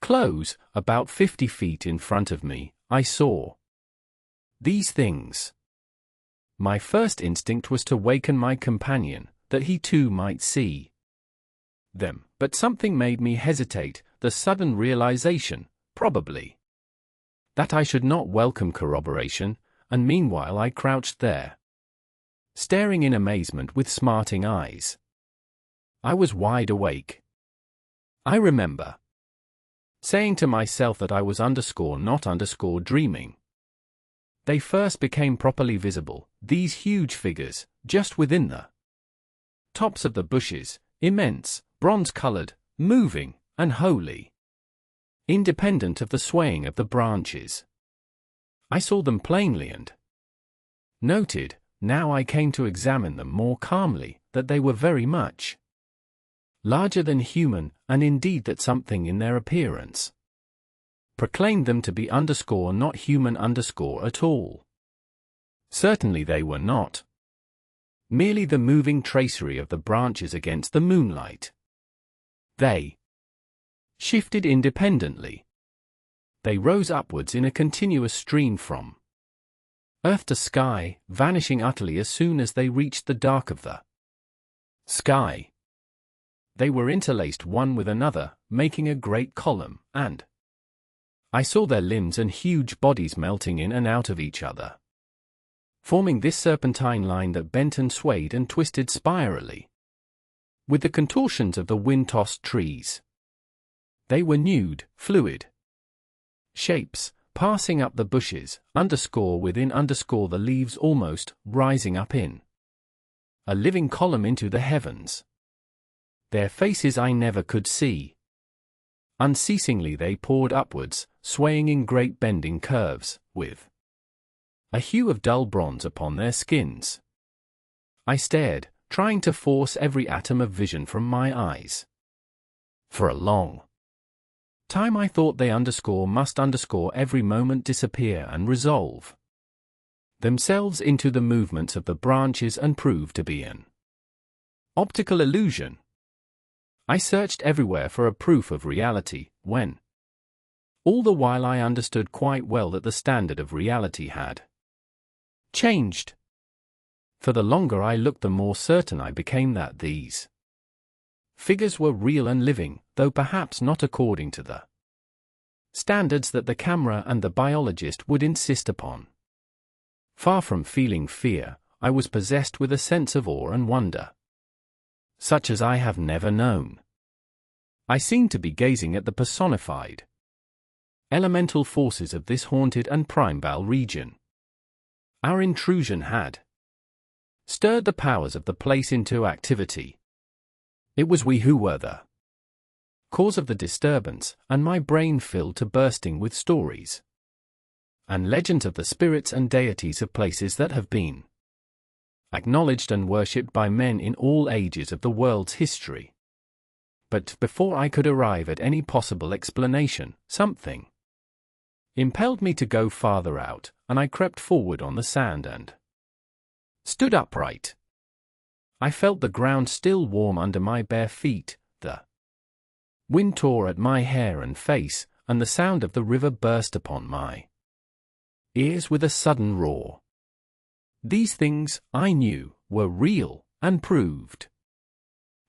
Close, about 50 feet in front of me, I saw these things. My first instinct was to waken my companion, that he too might see them, but something made me hesitate, the sudden realization, probably, that I should not welcome corroboration, and meanwhile I crouched there, staring in amazement with smarting eyes. I was wide awake. I remember saying to myself that I was not dreaming. They first became properly visible, these huge figures, just within the tops of the bushes, immense, bronze-colored, moving, and wholly independent of the swaying of the branches. I saw them plainly and noted, now I came to examine them more calmly, that they were very much larger than human, and indeed that something in their appearance proclaimed them to be not human at all. Certainly they were not merely the moving tracery of the branches against the moonlight. They shifted independently, They rose upwards in a continuous stream from earth to sky, vanishing utterly as soon as they reached the dark of the sky. They were interlaced one with another, making a great column, and I saw their limbs and huge bodies melting in and out of each other, forming this serpentine line that bent and swayed and twisted spirally with the contortions of the wind-tossed trees. They were nude, fluid shapes, passing up the bushes, underscore within underscore the leaves, almost rising up in a living column into the heavens. Their faces I never could see. Unceasingly they poured upwards, swaying in great bending curves, with a hue of dull bronze upon their skins. I stared, trying to force every atom of vision from my eyes. For a long time I thought they must every moment disappear and resolve themselves into the movements of the branches and prove to be an optical illusion. I searched everywhere for a proof of reality, when all the while I understood quite well that the standard of reality had changed. For the longer I looked, the more certain I became that these figures were real and living, though perhaps not according to the standards that the camera and the biologist would insist upon. Far from feeling fear, I was possessed with a sense of awe and wonder, such as I have never known. I seemed to be gazing at the personified elemental forces of this haunted and primeval region. Our intrusion had stirred the powers of the place into activity. It was we who were the cause of the disturbance, and my brain filled to bursting with stories and legends of the spirits and deities of places that have been acknowledged and worshipped by men in all ages of the world's history. But before I could arrive at any possible explanation, something impelled me to go farther out, and I crept forward on the sand and stood upright. I felt the ground still warm under my bare feet, the wind tore at my hair and face, and the sound of the river burst upon my ears with a sudden roar. These things, I knew, were real, and proved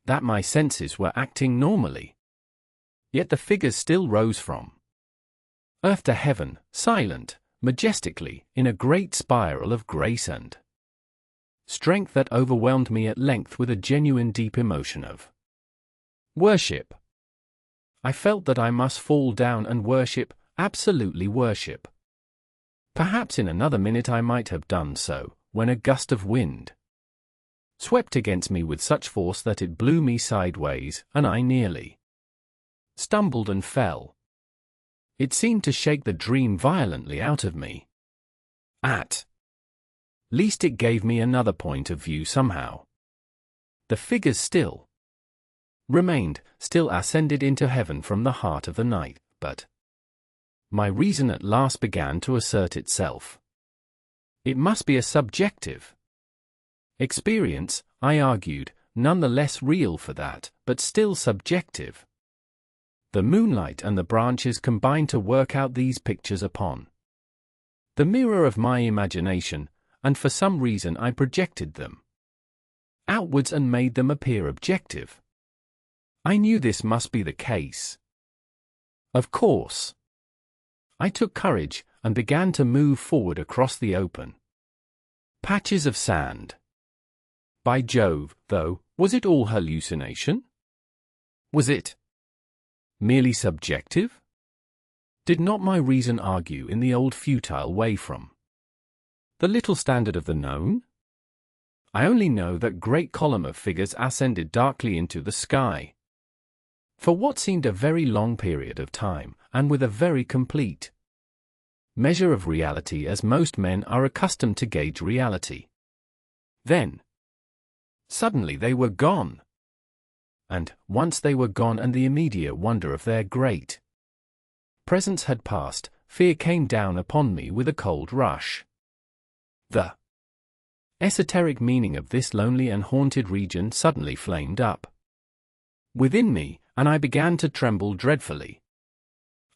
that my senses were acting normally. Yet the figures still rose from earth to heaven, silent, majestically, in a great spiral of grace and strength that overwhelmed me at length with a genuine deep emotion of worship. I felt that I must fall down and worship, absolutely worship. Perhaps in another minute I might have done so, when a gust of wind swept against me with such force that it blew me sideways, and I nearly stumbled and fell. It seemed to shake the dream violently out of me. At least it gave me another point of view somehow. The figures still remained, still ascended into heaven from the heart of the night, but my reason at last began to assert itself. It must be a subjective experience, I argued, none the less real for that, but still subjective. The moonlight and the branches combined to work out these pictures upon the mirror of my imagination, and for some reason I projected them outwards and made them appear objective. I knew this must be the case. Of course, I took courage, and began to move forward across the open patches of sand. By Jove, though, was it all hallucination? Was it merely subjective? Did not my reason argue in the old futile way from the little standard of the known? I only know that great column of figures ascended darkly into the sky for what seemed a very long period of time, and with a very complete measure of reality as most men are accustomed to gauge reality. Then, suddenly they were gone. And, once they were gone and the immediate wonder of their great presence had passed, fear came down upon me with a cold rush. The esoteric meaning of this lonely and haunted region suddenly flamed up within me, and I began to tremble dreadfully.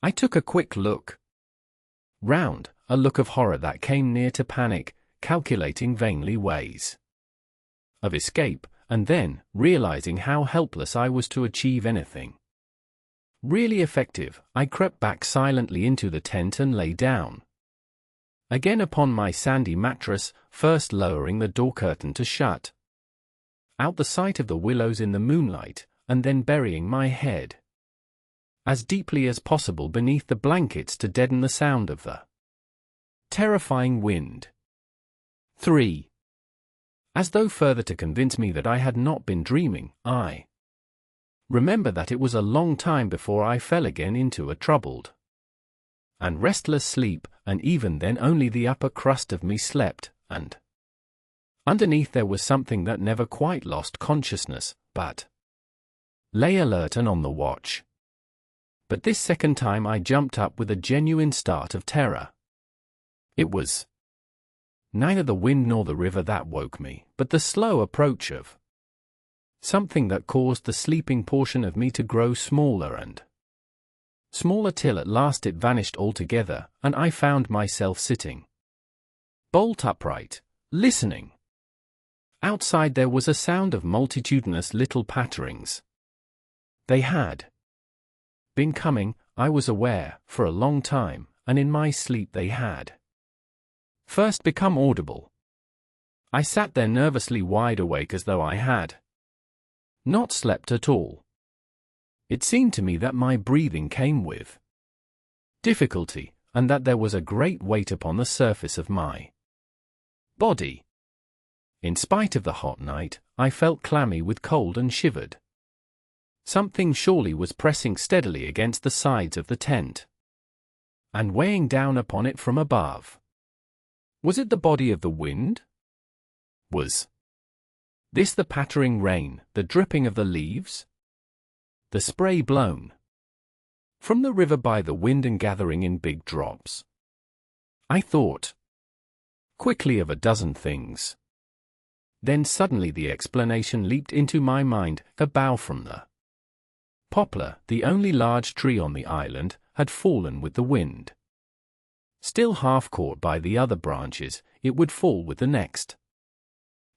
I took a quick look. round, a look of horror that came near to panic, calculating vainly ways of escape, and then, realizing how helpless I was to achieve anything really effective, I crept back silently into the tent and lay down again upon my sandy mattress, first lowering the door curtain to shut out the sight of the willows in the moonlight, and then burying my head as deeply as possible beneath the blankets to deaden the sound of the terrifying wind. 3. As though further to convince me that I had not been dreaming, I remember that it was a long time before I fell again into a troubled and restless sleep, and even then only the upper crust of me slept, and underneath there was something that never quite lost consciousness, but lay alert and on the watch. But this second time I jumped up with a genuine start of terror. It was neither the wind nor the river that woke me, but the slow approach of something that caused the sleeping portion of me to grow smaller and smaller till at last it vanished altogether, and I found myself sitting bolt upright, listening. Outside there was a sound of multitudinous little patterings. They had been coming, I was aware, for a long time, and in my sleep they had first become audible. I sat there nervously wide awake as though I had not slept at all. It seemed to me that my breathing came with difficulty, and that there was a great weight upon the surface of my body. In spite of the hot night, I felt clammy with cold and shivered. Something surely was pressing steadily against the sides of the tent and weighing down upon it from above. Was it the body of the wind? Was this the pattering rain, the dripping of the leaves? The spray blown from the river by the wind and gathering in big drops? I thought quickly of a dozen things. Then suddenly the explanation leaped into my mind. A bough from the poplar, the only large tree on the island, had fallen with the wind. Still half caught by the other branches, it would fall with the next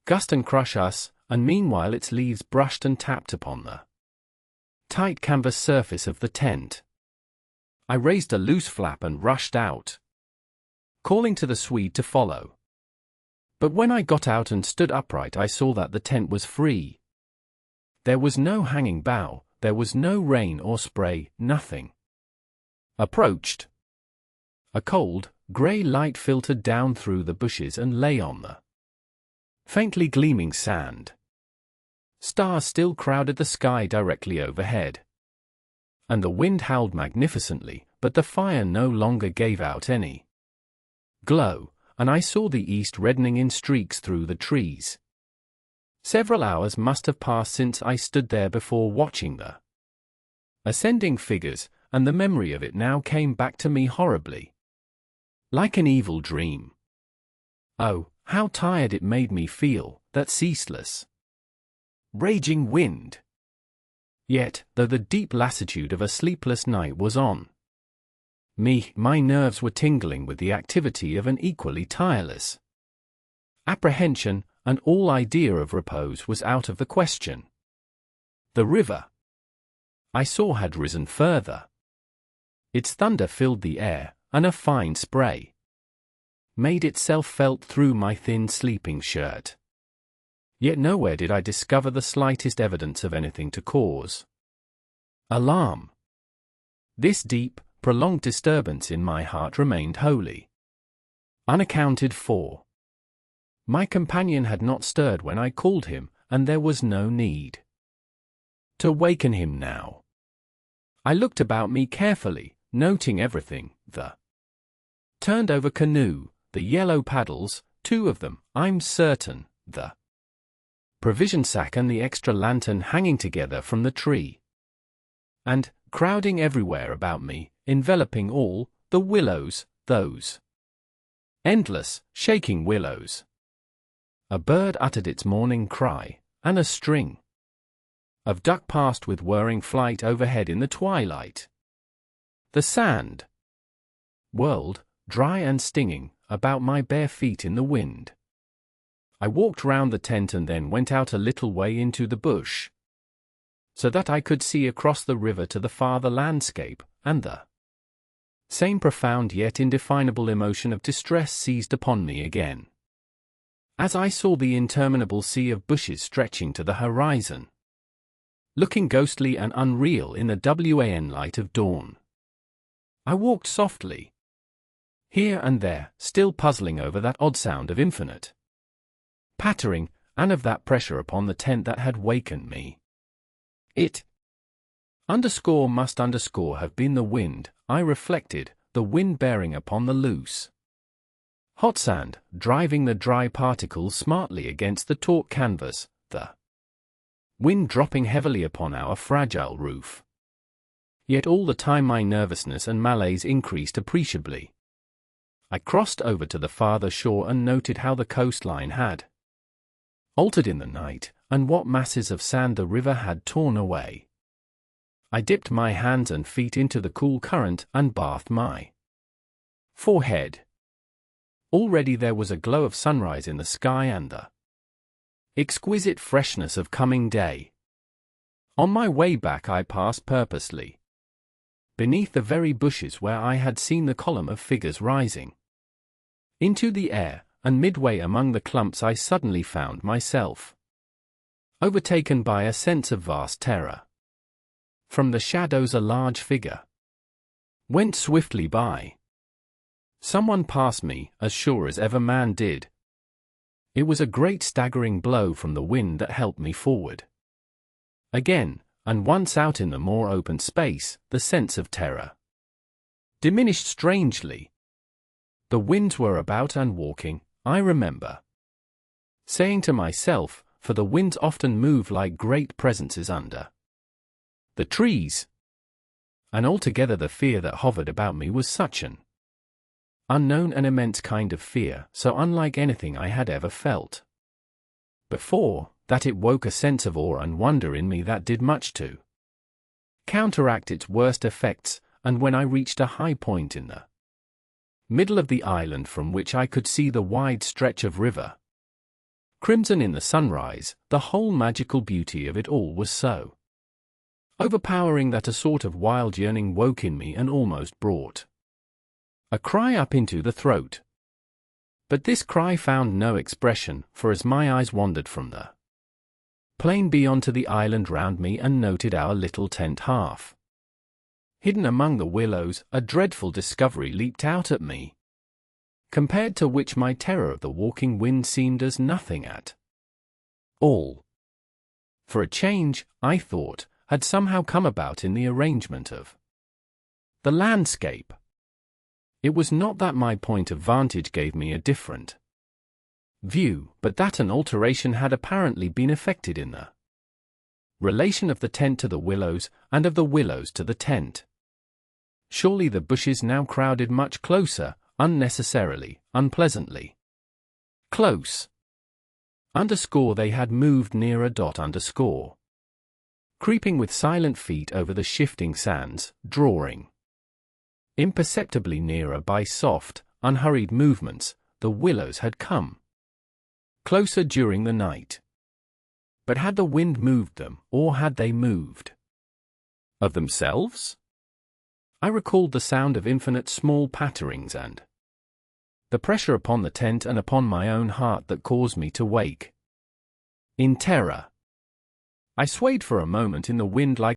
gust and crush us, and meanwhile its leaves brushed and tapped upon the tight canvas surface of the tent. I raised a loose flap and rushed out, calling to the Swede to follow. But when I got out and stood upright, I saw that the tent was free. There was no hanging bough, there was no rain or spray, nothing approached. A cold, grey light filtered down through the bushes and lay on the faintly gleaming sand. Stars still crowded the sky directly overhead, and the wind howled magnificently, but the fire no longer gave out any glow, and I saw the east reddening in streaks through the trees. Several hours must have passed since I stood there before watching the ascending figures, and the memory of it now came back to me horribly, like an evil dream. Oh, how tired it made me feel, that ceaseless, raging wind. Yet, though the deep lassitude of a sleepless night was on me, my nerves were tingling with the activity of an equally tireless apprehension, and all idea of repose was out of the question. The river, I saw, had risen further. Its thunder filled the air, and a fine spray made itself felt through my thin sleeping shirt. Yet nowhere did I discover the slightest evidence of anything to cause alarm. This deep, prolonged disturbance in my heart remained wholly unaccounted for. My companion had not stirred when I called him, and there was no need to waken him now. I looked about me carefully, noting everything: the turned-over canoe, the yellow paddles, 2 of them, I'm certain, the provision sack and the extra lantern hanging together from the tree. And, crowding everywhere about me, enveloping all, the willows, those endless, shaking willows. A bird uttered its morning cry, and a string of duck passed with whirring flight overhead in the twilight. The sand world, dry and stinging, about my bare feet in the wind. I walked round the tent and then went out a little way into the bush, so that I could see across the river to the farther landscape, and the same profound yet indefinable emotion of distress seized upon me again, as I saw the interminable sea of bushes stretching to the horizon, looking ghostly and unreal in the wan light of dawn. I walked softly, here and there, still puzzling over that odd sound of infinite pattering, and of that pressure upon the tent that had wakened me. It must have been the wind, I reflected, the wind bearing upon the loose hot sand, driving the dry particles smartly against the taut canvas, the wind dropping heavily upon our fragile roof. Yet all the time my nervousness and malaise increased appreciably. I crossed over to the farther shore and noted how the coastline had altered in the night, and what masses of sand the river had torn away. I dipped my hands and feet into the cool current and bathed my forehead. Already there was a glow of sunrise in the sky and the exquisite freshness of coming day. On my way back I passed purposely beneath the very bushes where I had seen the column of figures rising into the air, and midway among the clumps I suddenly found myself overtaken by a sense of vast terror. From the shadows a large figure went swiftly by. Someone passed me, as sure as ever man did. It was a great staggering blow from the wind that helped me forward again, and once out in the more open space, the sense of terror diminished strangely. The winds were about and walking, I remember saying to myself, for the winds often move like great presences under the trees. And altogether the fear that hovered about me was such an unknown and immense kind of fear, so unlike anything I had ever felt before, that it woke a sense of awe and wonder in me that did much to counteract its worst effects. And when I reached a high point in the middle of the island from which I could see the wide stretch of river, crimson in the sunrise, the whole magical beauty of it all was so overpowering that a sort of wild yearning woke in me and almost brought a cry up into the throat. But this cry found no expression, for as my eyes wandered from the plain beyond to the island round me and noted our little tent half hidden among the willows, a dreadful discovery leaped out at me, compared to which my terror of the walking wind seemed as nothing at all. For a change, I thought, had somehow come about in the arrangement of the landscape. It was not that my point of vantage gave me a different view, but that an alteration had apparently been effected in the relation of the tent to the willows, and of the willows to the tent. Surely the bushes now crowded much closer, unnecessarily, unpleasantly close. They had moved nearer. Creeping with silent feet over the shifting sands, drawing imperceptibly nearer by soft, unhurried movements, the willows had come closer during the night. But had the wind moved them, or had they moved of themselves? I recalled the sound of infinite small patterings and the pressure upon the tent and upon my own heart that caused me to wake in terror. I swayed for a moment in the wind like